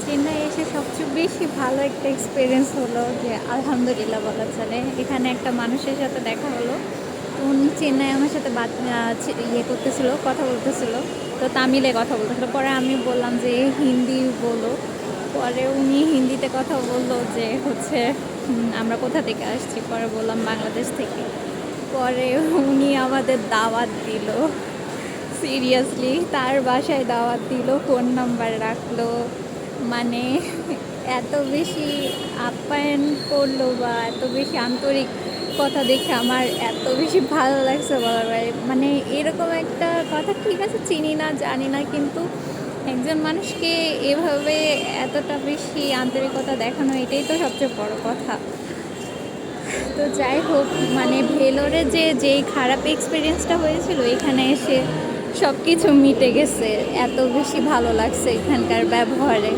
চেন্নাই এসে সবচেয়ে বেশি ভালো একটা এক্সপিরিয়েন্স হলো যে আলহামদুলিল্লাহ বলা চলে। এখানে একটা মানুষের সাথে দেখা হলো। তো উনি চেন্নাই আমার সাথে ইয়ে করতেছিল, কথা বলতেছিল। তো তামিলে কথা বলতেছিল। পরে আমি বললাম যে হিন্দি বলো। পরে উনি হিন্দিতে কথা বললো যে হচ্ছে আমরা কোথা থেকে আসছি। পরে বললাম বাংলাদেশ থেকে। পরে উনি আমাদের দাওয়াত দিল। সিরিয়াসলি তার বাসায় দাওয়াত দিল, ফোন নাম্বার রাখলো, মানে এত বেশি আপ্যায়ন করলো বা এত বেশি আন্তরিক কথা দেখে আমার এত বেশি ভালো লাগছে বলার বাইরে। মানে এরকম একটা কথা, ঠিক আছে চিনি না জানি না, কিন্তু একজন মানুষকে এভাবে এতটা বেশি আন্তরিকতা দেখানো, এটাই তো সবচেয়ে বড় কথা। তো যাই হোক, মানে ভেলোরে যেই খারাপ এক্সপিরিয়েন্সটা হয়েছিল, এখানে এসে সব কিছু মিটে গেছে। এত বেশি ভালো লাগছে এখানকার ব্যবহারে।